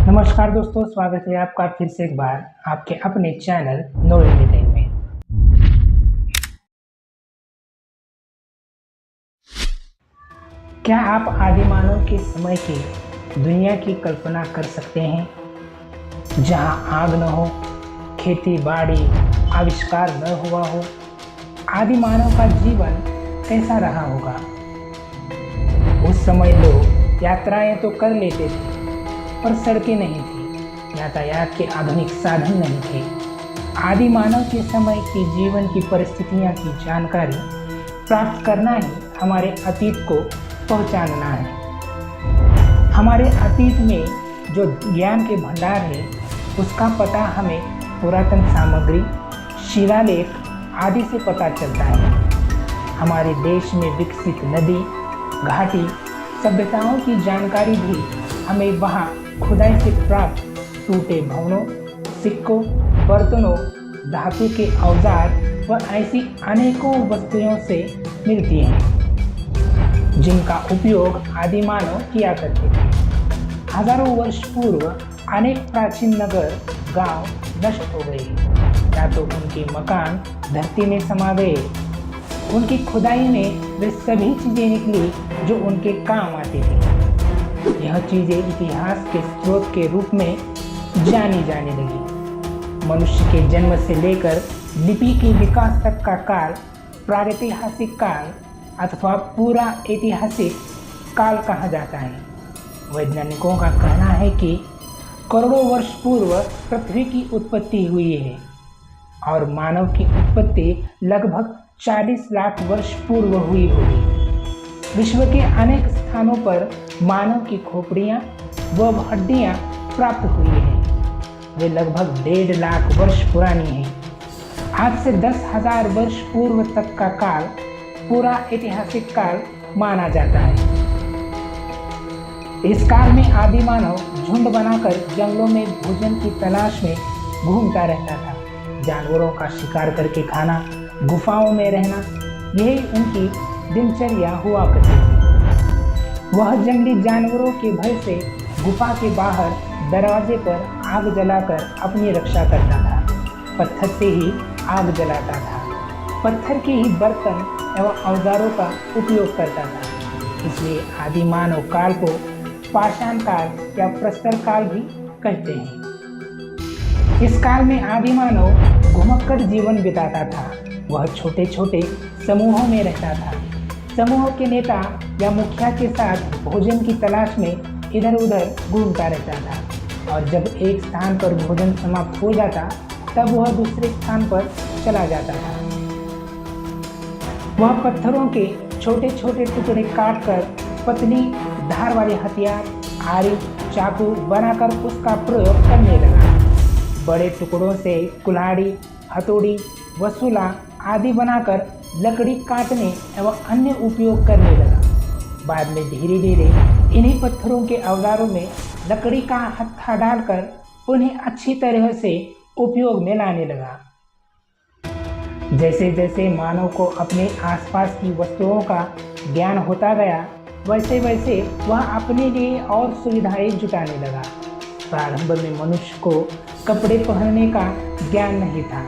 नमस्कार दोस्तों, स्वागत है आपका फिर से एक बार आपके अपने चैनल नो एनीटाइम में। क्या आप आदिमानव के समय की दुनिया की कल्पना कर सकते हैं, जहां आग न हो, खेती बाड़ी आविष्कार न हुआ हो? आदिमानव का जीवन कैसा रहा होगा? उस समय लोग यात्राएं तो कर लेते थे, पर सड़कें नहीं थी, यातायात के आधुनिक साधन नहीं थे। आदि मानव के समय की जीवन की परिस्थितियों की जानकारी प्राप्त करना ही हमारे अतीत को पहचानना है। हमारे अतीत में जो ज्ञान के भंडार है, उसका पता हमें पुरातन सामग्री, शिलालेख आदि से पता चलता है। हमारे देश में विकसित नदी, घाटी सभ्यताओं की जानकारी भी हमें वहाँ खुदाई से प्राप्त टूटे भवनों, सिक्कों, बर्तनों, धातु के औजार व ऐसी अनेकों वस्तुओं से मिलती हैं, जिनका उपयोग आदिमानव किया करते थे। हजारों वर्ष पूर्व अनेक प्राचीन नगर, गांव नष्ट हो गए, या तो उनके मकान धरती में समा गए। उनकी खुदाई में वे सभी चीजें निकली जो उनके काम आती थी। यह चीजें इतिहास के स्रोत के रूप में जानी जाने लगी। मनुष्य के जन्म से लेकर लिपि के विकास तक का काल प्रागैतिहासिक काल अथवा पूरा ऐतिहासिक काल कहा जाता है। वैज्ञानिकों का कहना है कि करोड़ों वर्ष पूर्व पृथ्वी की उत्पत्ति हुई है और मानव की उत्पत्ति लगभग 40 लाख वर्ष पूर्व हुई होगी। विश्व के अनेक स्थानों पर मानव की खोपड़ियाँ व हड्डियाँ प्राप्त हुई हैं। वे लगभग 1.5 लाख वर्ष पुरानी हैं। आज से 10,000 वर्ष पूर्व तक का काल पूरा ऐतिहासिक काल माना जाता है। इस काल में आदि मानव झुंड बनाकर जंगलों में भोजन की तलाश में घूमता रहता था। जानवरों का शिकार करके खाना, गुफाओं में रहना, यही उनकी दिनचर्या हुआ करती थी। वह जंगली जानवरों के भय से गुफा के बाहर दरवाजे पर आग जलाकर अपनी रक्षा करता था। पत्थर से ही आग जलाता था, पत्थर के ही बर्तन एवं औजारों का उपयोग करता था। इसलिए आदि मानव काल को पाषाण काल या प्रस्तर काल भी कहते हैं। इस काल में आदि मानव घुमक्कड़ जीवन बिताता था। वह छोटे छोटे समूहों में रहता था। समूह के नेता या मुखिया के साथ भोजन की तलाश में इधर उधर घूमता रहता था, और जब एक स्थान पर भोजन समाप्त हो जाता तब वह दूसरे स्थान पर चला जाता था। वह पत्थरों के छोटे छोटे टुकड़े काटकर पतली धार वाले हथियार, आरी, चाकू बनाकर उसका प्रयोग करने लगा। बड़े टुकड़ों से कुल्हाड़ी, हथौड़ी, वसूला आदि बनाकर लकड़ी काटने एवं अन्य उपयोग करने लगा। बाद में धीरे धीरे इन्हीं पत्थरों के औजारों में लकड़ी का हत्था डालकर उन्हें अच्छी तरह से उपयोग में लाने लगा। जैसे जैसे मानव को अपने आसपास की वस्तुओं का ज्ञान होता गया, वैसे वैसे वह अपने लिए और सुविधाएं जुटाने लगा। प्रारंभ में मनुष्य को कपड़े पहनने का ज्ञान नहीं था।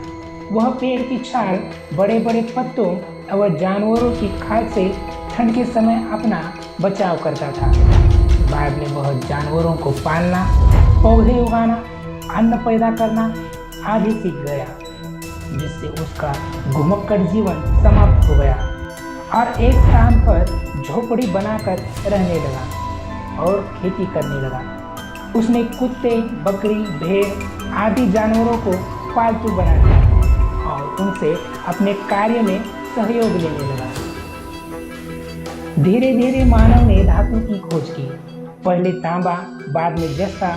वह पेड़ की छाल, बड़े बड़े पत्तों और जानवरों की खाल से ठंड के समय अपना बचाव करता था। बाद में वह जानवरों को पालना, पौधे उगाना, अन्न पैदा करना आदि सीख गया, जिससे उसका घुमक्कड़ जीवन समाप्त हो गया और एक स्थान पर झोपड़ी बनाकर रहने लगा और खेती करने लगा। उसने कुत्ते, बकरी, भेड़ आदि जानवरों को पालतू बना दिया और उनसे अपने कार्य में सहयोग लेने लगा। धीरे धीरे मानव ने धातु की खोज की। पहले तांबा, बाद में जस्ता,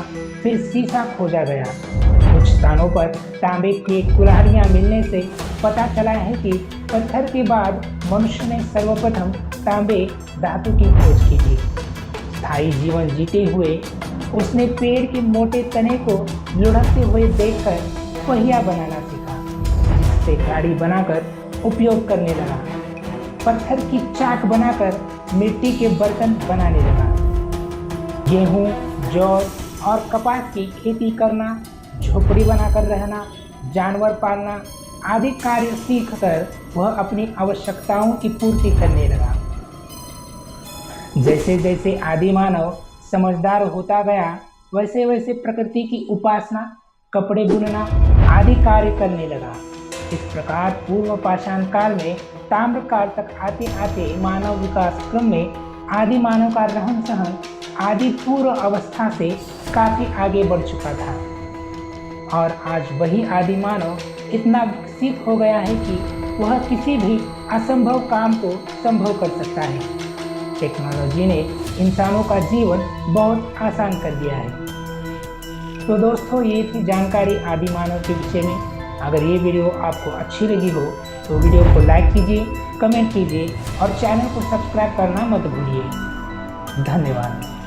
फिर सीसा खोजा गया। कुछ स्थानों पर तांबे की कुल्हाड़ियाँ मिलने से पता चला है कि पत्थर के बाद मनुष्य ने सर्वप्रथम तांबे धातु की खोज की थी। स्थायी जीवन जीते हुए उसने पेड़ के मोटे तने को लुढ़कते हुए देखकर पहिया बनाना सीखा, जिससे गाड़ी बनाकर उपयोग करने लगा। पत्थर की चाक बनाकर मिट्टी के बर्तन बनाने लगा। गेहूं, जौ, और कपास की खेती करना, झोपड़ी बनाकर रहना, जानवर पालना आदि कार्य सीखकर वह अपनी आवश्यकताओं की पूर्ति करने लगा। जैसे जैसे आदि मानव समझदार होता गया, वैसे वैसे प्रकृति की उपासना, कपड़े बुनना आदि कार्य करने लगा। इस प्रकार पूर्व पाषाण काल में ताम्र काल तक आते आते मानव विकास क्रम में आदि मानव का रहन सहन आदि पूर्व अवस्था से काफी आगे बढ़ चुका था और आज वही आदि मानव इतना विकसित हो गया है कि वह किसी भी असंभव काम को संभव कर सकता है। टेक्नोलॉजी ने इंसानों का जीवन बहुत आसान कर दिया है। तो दोस्तों, ये थी जानकारी आदि मानव के विषय में। अगर ये वीडियो आपको अच्छी लगी हो तो वीडियो को लाइक कीजिए, कमेंट कीजिए और चैनल को सब्सक्राइब करना मत भूलिए। धन्यवाद।